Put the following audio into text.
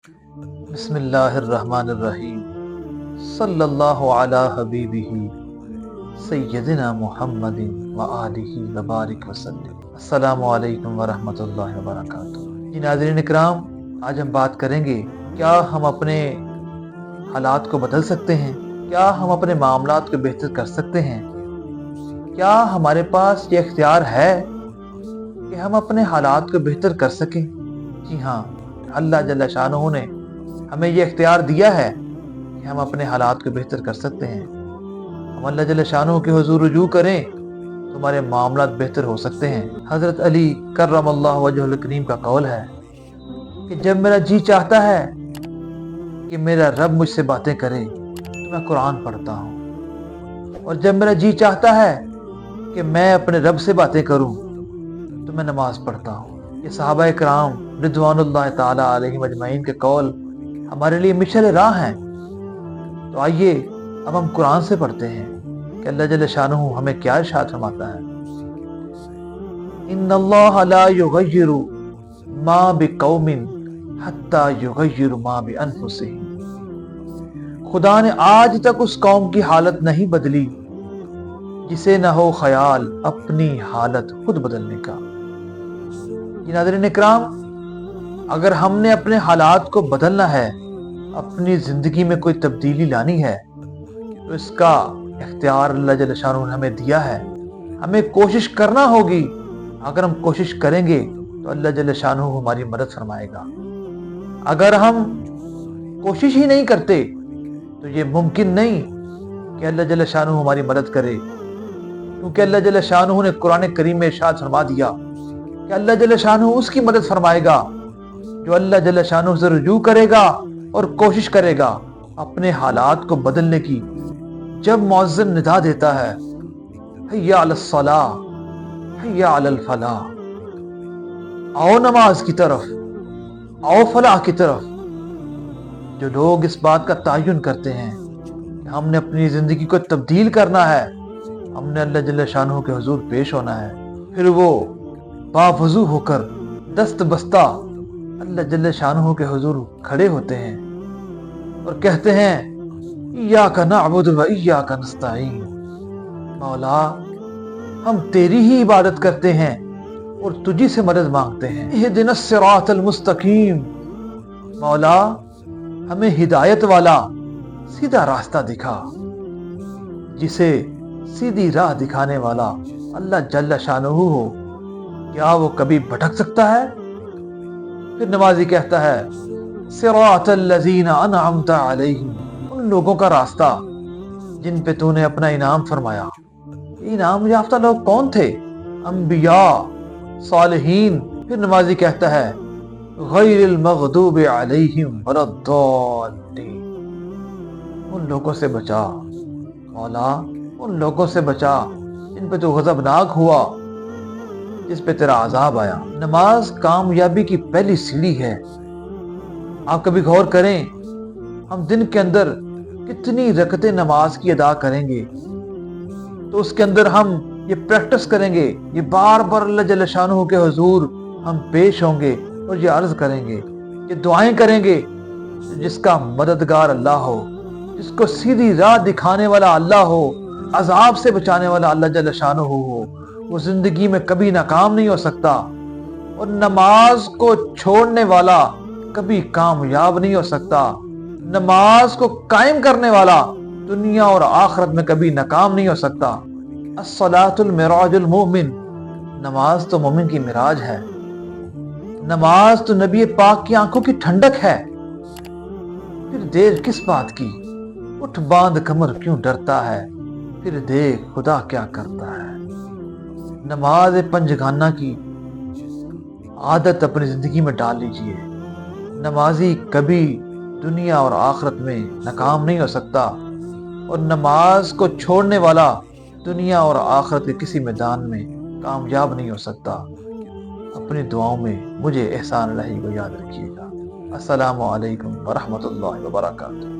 بسم اللہ الرحمن الرحیم صلی اللہ علی حبیبہ سیدنا محمد و آلہ وبارک وسلم۔ السلام علیکم ورحمۃ اللہ وبرکاتہ۔ جی ناظرین اکرام، آج ہم بات کریں گے کیا ہم اپنے حالات کو بدل سکتے ہیں؟ کیا ہم اپنے معاملات کو بہتر کر سکتے ہیں؟ کیا ہمارے پاس یہ اختیار ہے کہ ہم اپنے حالات کو بہتر کر سکیں؟ جی ہاں، اللہ جل شانہ نے ہمیں یہ اختیار دیا ہے کہ ہم اپنے حالات کو بہتر کر سکتے ہیں۔ ہم اللہ جل شانہ کے حضور رجوع کریں تو ہمارے معاملات بہتر ہو سکتے ہیں۔ حضرت علی کرم اللہ وجہ الکریم کا قول ہے کہ جب میرا جی چاہتا ہے کہ میرا رب مجھ سے باتیں کرے تو میں قرآن پڑھتا ہوں، اور جب میرا جی چاہتا ہے کہ میں اپنے رب سے باتیں کروں تو میں نماز پڑھتا ہوں۔ یہ صحابہ کرام رضوان اللہ تعالی علیہم اجمعین کے قول ہمارے لیے مشعل راہ ہیں۔ تو آئیے اب ہم قرآن سے پڑھتے ہیں کہ اللہ جل شانہ ہمیں کیا ارشاد فرماتا ہے۔ ان اللہ لا یغیر ما بقوم حتی یغیروا ما بانفسہم۔ خدا نے آج تک اس قوم کی حالت نہیں بدلی جسے نہ ہو خیال اپنی حالت خود بدلنے کا۔ یہ ناظرین اکرام، اگر ہم نے اپنے حالات کو بدلنا ہے، اپنی زندگی میں کوئی تبدیلی لانی ہے، تو اس کا اختیار اللہ جل شانہ نے ہمیں دیا ہے۔ ہمیں کوشش کرنا ہوگی۔ اگر ہم کوشش کریں گے تو اللہ جل شانہ ہماری مدد فرمائے گا۔ اگر ہم کوشش ہی نہیں کرتے تو یہ ممکن نہیں کہ اللہ جل شانہ ہماری مدد کرے، کیونکہ اللہ جل شانہ نے قرآن کریم میں ارشاد فرما دیا کہ اللہ جل شانہ اس کی مدد فرمائے گا جو اللہ جل شانہ سے رجوع کرے گا اور کوشش کرے گا اپنے حالات کو بدلنے کی۔ جب مؤذن ندا دیتا ہے حی علی الصلاۃ حی علی الفلاح، آؤ نماز کی طرف، آؤ فلاح کی طرف، جو لوگ اس بات کا تعین کرتے ہیں کہ ہم نے اپنی زندگی کو تبدیل کرنا ہے، ہم نے اللہ جل شانہ کے حضور پیش ہونا ہے، پھر وہ باوضو ہو کر دست بستہ اللہ جل شانہ کے حضور کھڑے ہوتے ہیں اور کہتے ہیں ایاک نعبد و ایاک نستعین، مولا ہم تیری ہی عبادت کرتے ہیں اور تجھی سے مدد مانگتے ہیں۔ اہدنا الصراط المستقیم، مولا ہمیں ہدایت والا سیدھا راستہ دکھا۔ جسے سیدھی راہ دکھانے والا اللہ جل شانہ ہو، کیا وہ کبھی بھٹک سکتا ہے؟ پھر نمازی کہتا ہے صراط الذین انعمت علیہم، ان لوگوں کا راستہ جن پہ تو نے اپنا انعام فرمایا۔ یہ انعام یافتہ لوگ کون تھے؟ انبیاء، صالحین۔ پھر نمازی کہتا ہے غیر المغضوب علیہم ولا الضالین، ان لوگوں سے بچا مولا، ان لوگوں سے بچا جن پہ تو غضبناک ہوا، جس پہ تیرا عذاب آیا۔ نماز کامیابی کی پہلی سیڑھی ہے۔ آپ کبھی غور کریں، ہم دن کے اندر کتنی رکعتیں نماز کی ادا کریں گے، تو اس کے اندر ہم یہ پریکٹس کریں گے، یہ بار بار اللہ جل شانہ کے حضور ہم پیش ہوں گے اور یہ عرض کریں گے، یہ دعائیں کریں گے، جس کا مددگار اللہ ہو، جس کو سیدھی راہ دکھانے والا اللہ ہو، عذاب سے بچانے والا اللہ جل شانہ ہو، وہ زندگی میں کبھی ناکام نہیں ہو سکتا، اور نماز کو چھوڑنے والا کبھی کامیاب نہیں ہو سکتا۔ نماز کو قائم کرنے والا دنیا اور آخرت میں کبھی ناکام نہیں ہو سکتا۔ الصلاۃ المعراج المؤمن، نماز تو مومن کی معراج ہے۔ نماز تو نبی پاک کی آنکھوں کی ٹھنڈک ہے۔ پھر دیر کس بات کی، اٹھ باندھ کمر کیوں ڈرتا ہے، پھر دیکھ خدا کیا کرتا ہے۔ نماز پنجگانہ کی عادت اپنی زندگی میں ڈال لیجئے۔ نمازی کبھی دنیا اور آخرت میں ناکام نہیں ہو سکتا، اور نماز کو چھوڑنے والا دنیا اور آخرت کے کسی میدان میں کامیاب نہیں ہو سکتا۔ اپنی دعاؤں میں مجھے احسان الہی کو یاد رکھیے گا۔ السلام علیکم ورحمۃ اللہ وبرکاتہ۔